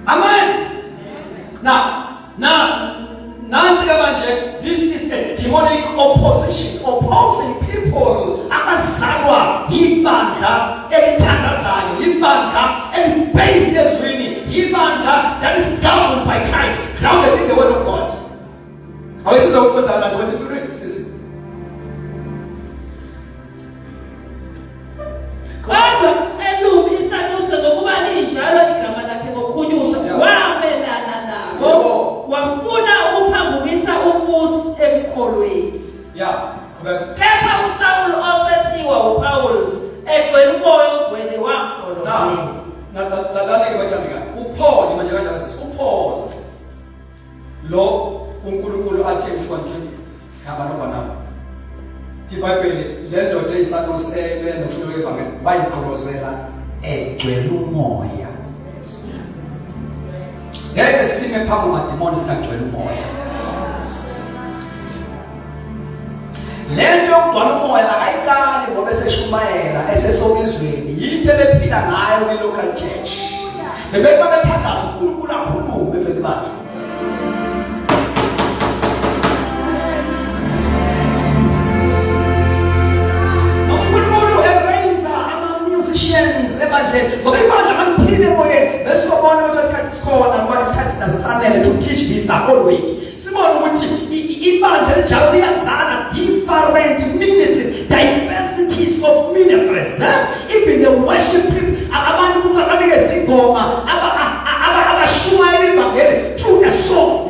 Amen. Now, this is a demonic opposition, opposing people. Abazalwa ibandla elithandazayo, ibandla elibased ezweni, ibandla that is governed by Christ, grounded in the word of God. Awuyisiza ukwenza la kwenu tuni sisi.
Kodwa elubi isanuso ngokuba linjalo igama lakhe ngokhunyusha wamelana nabo wafuna ukuphambukisa ubusi emkholweni. Kepha uSaul osethiwa uPaul egcwele umoya ogcwele wamkholozela.
Lalike bathandika. uPaul manje kanjalo sisi uPaul lo uNkulunkulu athi emshwanzini yabantu iBhayibheli le ndoda eyisanusi enokushilo evangeli bayiqolozela egcwele umoya. Ngeke sime phambi kwamadimoni singagcwele umoya. Le nto yokugcwala umoya akayiqali ngoba eseshumayela esesobizweni yinto ebephila ngayo kwi-local church. Bebekuba bethandaza uNkulunkulu akhulume bebeli bakhe. Ngoba ibandla maniphile emoyeni besobona ukuthi isikhathi sikhona ngoba isikhathi sinazo sanele to teach this the whole week. Sibona ukuthi ibandla lijalo liyazana different ministries, diversities of ministries. Even the worship people, abantu kungabanikeza ingoma abashumayela ivangeli through a song.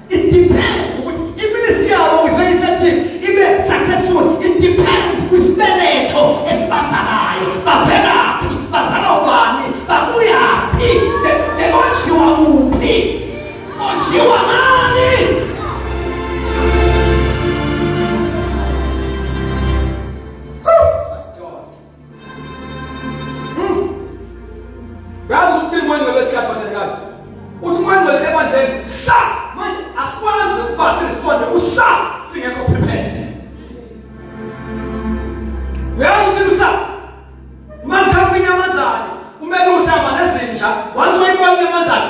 It depends ukuthi iministry yabo is very effective, ibe successful. It depends kwisibetho esibasalayo. Bavelaphi, bazala ubani, babuyaphi, ondliwa kuphi, ondliwa ngani? Yazi ukuthi umoya wesikhathi bathekani. Uthi umoya lebandleni sa manje asikwazi ukuba siresponde usa singekho prepared. Uyazi ukuthi usa mangikhamba inyamazane umele usama nezinja once wayibona inyamazane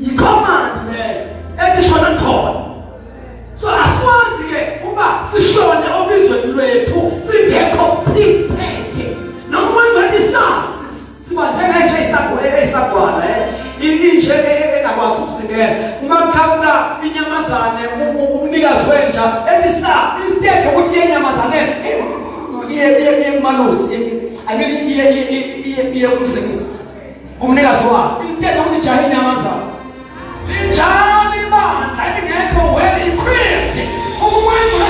i-command leyo ekishona khona. So asikwazi ke uba sishone obizweni lwethu singekho prepared. Noma ngiyisa siba njengenje isagwana inje engakwazi ukusingena. Ungakhamba inyamazane umnikazi wenja etisa instead ukuthi inyamazane iye malusi I mean iye umsengeni umnikazi wakhe instead of ujahi inyamazane linjali bandla elingekho well equipped ukwenza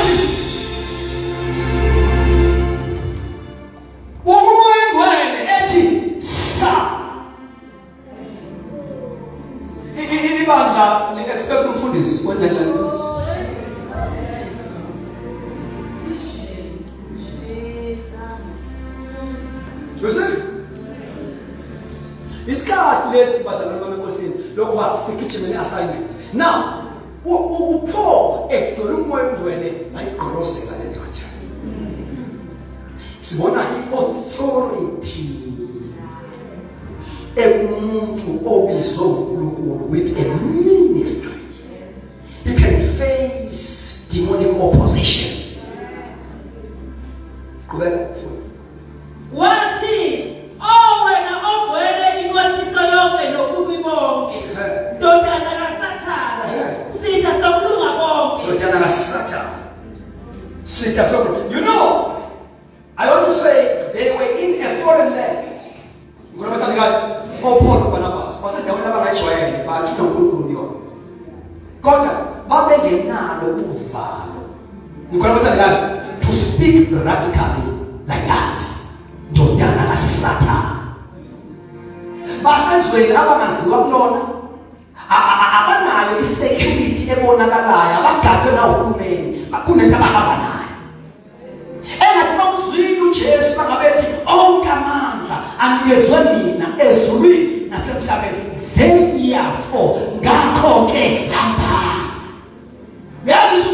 umoya ngwele ethi sa ibandla li-expect umfundisi wenza njani umfundisi. You see? Isikhathi lesi bazalwane bami enkosini lokuba sigijimele assignment. Now, uPaul egcwele umoya ongcwele wayiqolozela le ndoda. Sibona i-authority emuntu obizwe uNkulunkulu with a ministry. He can face demonic opposition.
Wathi wena ogcwele inkohliso yonke nokubi bonke ndodana kaSathane sitha sokulunga bonke
ndodana kaSathane sitha sokulunga. You know, I want to say they were in a foreign land. Ngoba bathanda Paul Barnabas basendaweni abangayijwayele bathi uNkulunkulu yona kodwa babengenalo uvalo ngoba bathanda to speak radically like that. Ndodana kaSathane basezweni abangaziwa kulona abanayo isecurity ebonakalayo abagadwe na uhulumeni kunento abahamba nayo engathi bamuzwile uJesu bangabethi onke amandla anikezwe mina ezulwini nasemhlabeni therefore ngakho ke hamba. Yazi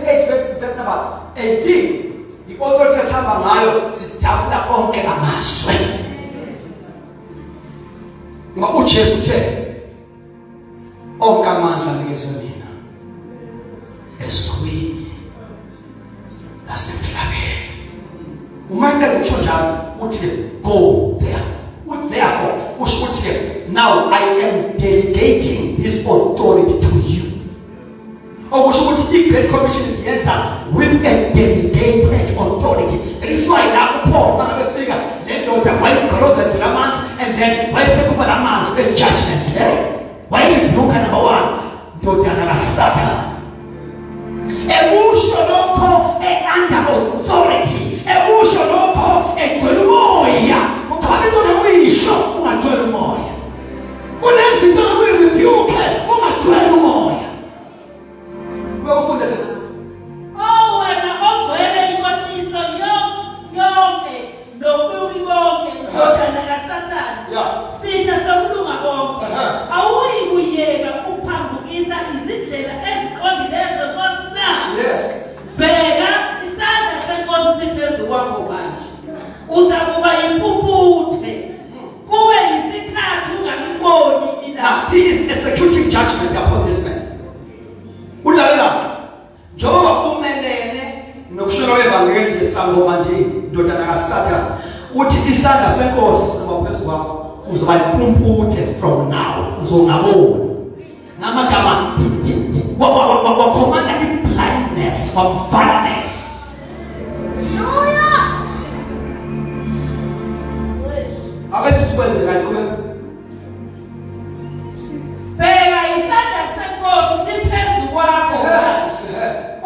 8 verse number 18. I-authority esihamba ngayo sidabula onke amazwe. Ngoba uJesu uthe onke amandla nikezwe mina ezweni nasemhlabeni. Uma ngisho njalo uthi go therefore usho ukuthi now I am delegating this authority to you. Okusho ukuthi i-Great Commission isiyenza with a delegated authority. That is why lapho Paul makafika le ndoda wayigqoloza ngelamandla and then wayesekuba lamazwi e-judgment. Wayibuka number 1 ndodana kaSathane. Ekusho lokho under authority. Ekusho lokho egcwele umoya. Kukhona into nokuyisho ungagcwele umoya. Kunezinto nokuyirebuke ungagcwele umoya. Ufunda sisi.
Oh, wena ogcwele inkohliso yonke nobubi bonke ndodana kaSathane. Sitha sokulunga bonke. Awuyi kuyeka ukuphambukisa izindlela eziqondileyo zenkosi na.
Yes.
Bheka isandla senkosi siphezu kwakho manje. Uzakuba impuputhe. Kube yisikhathi ungaliboni ilanga.
Now, he is executing judgment upon this man. Ulalela. Njengoba umelene nokushilo evangeli yeSangoma nje ndodana kaSathane uthi isandla senkosi siba phezu kwakho uzoba impuputhe from now uzongabona. Namagama wa command blindness from fatness. Abesithi right kube.
Bheka isandla senkosi siphezu kwakho manje.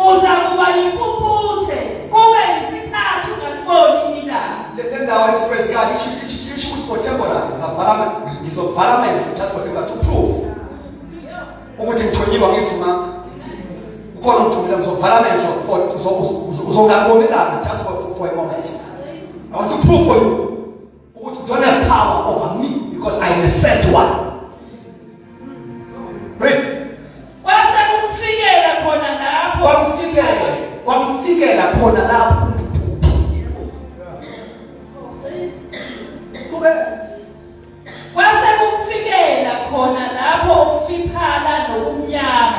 Uzakuba impuputhe kube yisikhathi ungaliboni ilanga.
Le ndawo ethi praise God ishi ukuthi for temporary ngizovala just for temporary to prove ukuthi ngithonyiwa ngithi maka ukhona umthumela ngizovala manje for uzongaboni ilanga just for a moment. I want to prove for you ukuthi you don't have power over me because I am the sent one. Read.
Kwasekufikela khona lapho.
Kwamfikela khona lapho.
Kwasekufikela khona lapho ukufiphala nokumnyama.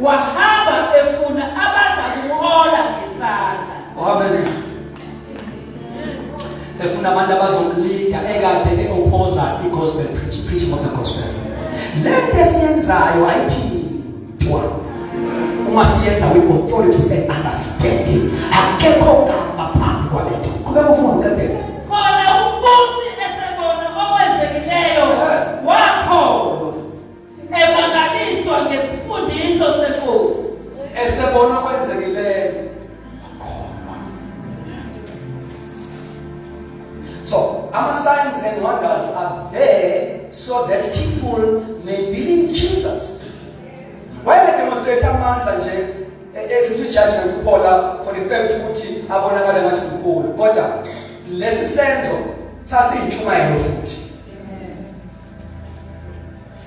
Wahamba efuna abazakuhola ngesandla.
Wahamba efuna abantu abazomleader ekade eopposa i-gospel preaching of the gospel. Lento esiyenzayo ayithi twa. Uma siyenza with authority and understanding. Akekho ngaphambi kwalento. Kube kufuna kadela.
Khona umbusi esebona okwenzekileyo wakho emangaliswa ngesifundiso senkosi.
Esebona okwenzekileyo. So, our signs and wonders are there so that people may believe Jesus. Why we demonstrate amandla nje esithi judgment kuphola for the fact ukuthi abonakala ngathi unkulu kodwa lesi senzo sasiyintshumayelo futhi.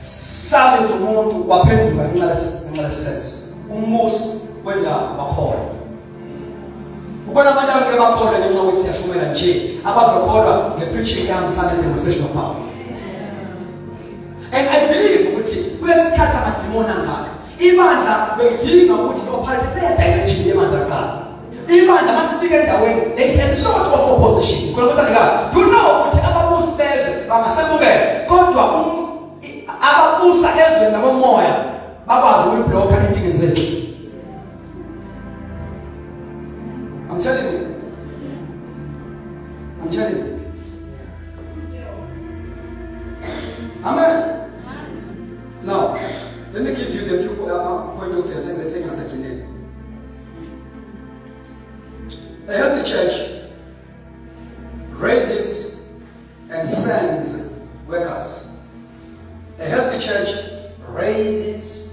Saletha umuntu waphenduka ngenxa lesenzo. Umbuso wenda bakhola. Ukona abantu abake bakholwa ngenxa yokuthi siyashumela nje abazokholwa ngepreaching ehambisana demonstration of power. And I believe ukuthi kulesikhathi amadimoni angaka ibandla bedinga ukuthi opharate le dimension yemandla kuqala. Ibandla masifika endaweni there is a lot of opposition. Kodwa ndika you know ukuthi ababusi bezwe bangasemukela kodwa ababusa ezweni labomoya bakwazi ukublock into ngenzeke. I'm telling you. Amen. Now, let me give you the few points of saying as a today. A healthy church raises and sends workers. A healthy church raises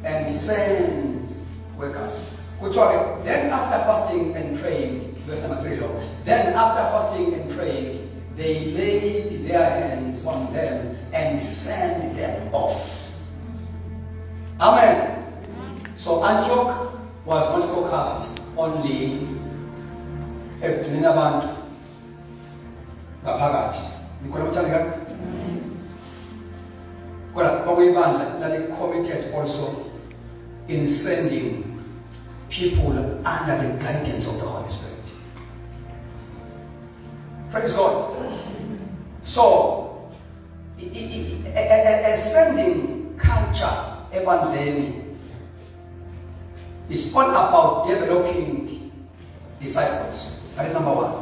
and sends workers. Then after fasting and praying, verse number 3, then after fasting and praying, they laid their hands on them and sent them off. Amen. So Antioch was not focused only ekugcineni abantu ngaphakathi. Nikhona mthandi ka? Kodwa kwakuyibandla lali committed also in sending people under the guidance of the Holy Spirit. Praise God. So, a sending culture ebandleni is all about developing disciples. That is number one.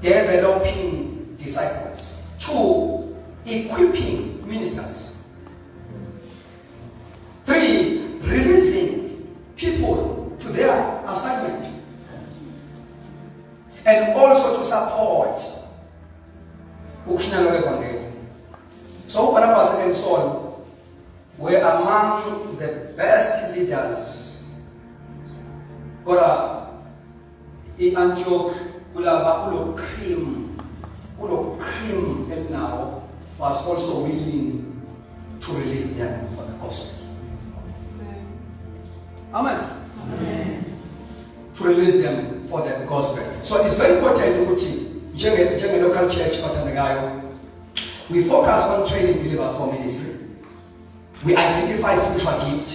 Developing disciples. 2, equipping ministers. 3, releasing people to their assignment. And also to support Ukushinalo Evangeli. So Barnabas and Saul were among the best leaders. Kora in Antioch, ulo cream and now was also willing to release them for the gospel. Amen. Amen. To release them for the gospel. So it's very important to put in local church, we focus on training believers for ministry. We identify spiritual gift.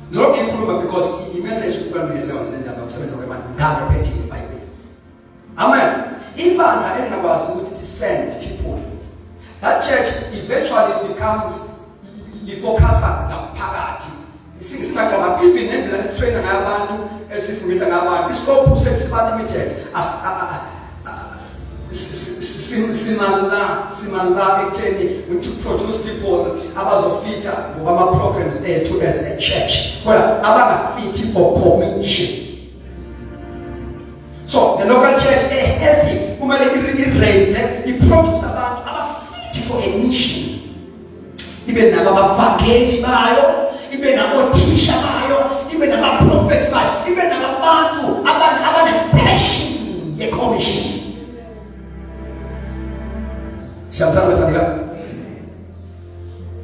It's not included because the message Amen. Even the numbers would send people. That church eventually becomes the focus of the party. Singakhamba people nendlela train ngabantu esifundisa ngabantu iscope sesifana limited simala ekutheni to produce people abazofita ngama programs ethu as a church kodwa abangafiti for commission. So the local church helping kumele i-raise i-produce abantu abafiti for a mission. Ibe nabo abavangeli bayo, ibe nabothisha bayo, ibe nabaprofeti bayo, ibe nabantu abane-passion ye-commission.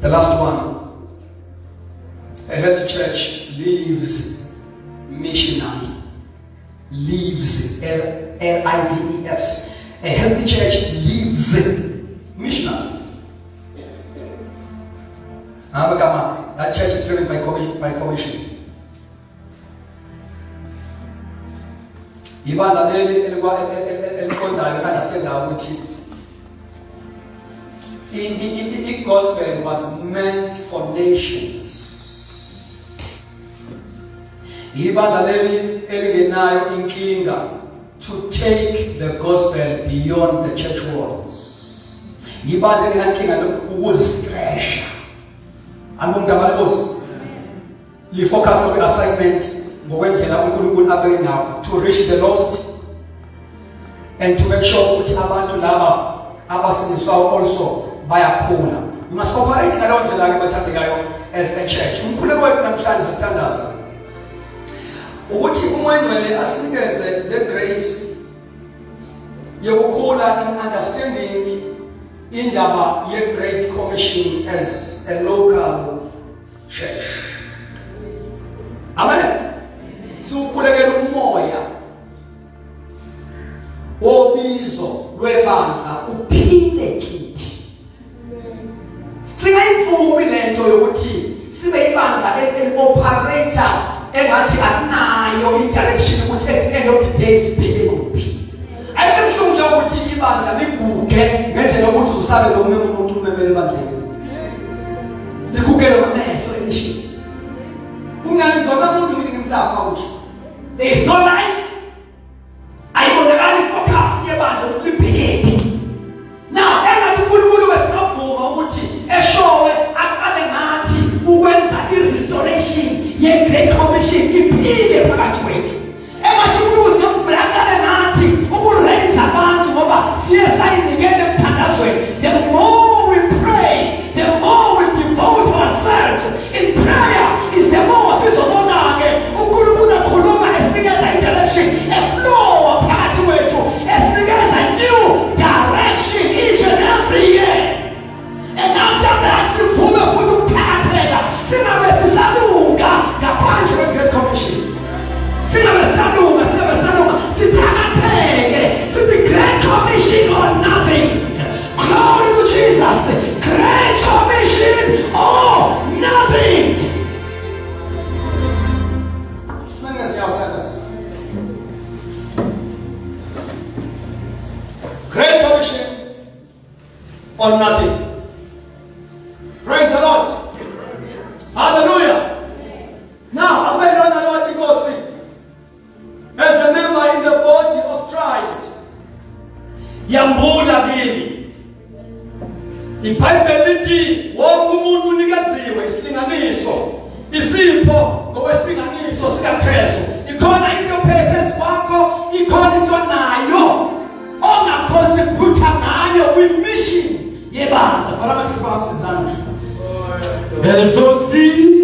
The last one, a healthy church lives missionary. Lives, L-I-V-E-S. A healthy church lives missionary. That church is driven by commission. Ibanda leli elikondayo understand ukuthi the gospel was meant for nations. Ibanda leli elingenayo inkinga to take the gospel beyond the church walls. Ibanda linenkinga ukuzistretch. You focus on the assignment to reach the lost and to make sure that abantu laba abasindiswa also bayakhula. You must operate as a church. Umkhuleko wethu namhlanje sithandaza ukuthi umwendwele asinikeze the grace yokukhula in understanding indaba ye Great Commission as a local church. Amen. Siukhulekela umoya wobizo lwebandla uphile kithi. Singayivumi lento yokuthi sibe ibandla eli-operator engathi akunayo i-direction ukuthi at the end of the day sibheke kuphi. Ayikho nje ukuthi ibandla liguge ngendlela yokuthi usabe lo umuntu umemele ebandleni. Ligugele amehlo elishini. Unganizona umuntu ukuthi ngimsapha ukuthi there is no life. Ayibonakali focus yebandla libhekephi. Now engathi uNkulunkulu wesinavuma ukuthi eshowe aqale ngathi ukwenza i-restoration ye-Great Commission iphile phakathi kwethu. Engathi uNkulunkulu singamblakale ngathi ukuraise abantu ngoba siye sayinikele emthandazweni. The more we pray, the more we devote ourselves in prayer is the more sizobonake uNkulunkulu akhuluma esinikeza i-direction, a flow phakathi kwethu esinikeza new direction each and every year. And after that sivume futhi ukuthathela singabe sisalunga or nothing. Praise the Lord. Hallelujah. Now, I'm going to Lord Chikosi. As a member in the body of Christ, yambula kimi. iBhayibheli lithi wonke umuntu unikeziwe isilinganiso isipho ngowesilinganiso sikaKristu. Ikhona into phezu kwakho, ikhona into nayo ongacontribute ngayo kwi-mission yebandla. Sibala manje sibambisana. Ezosi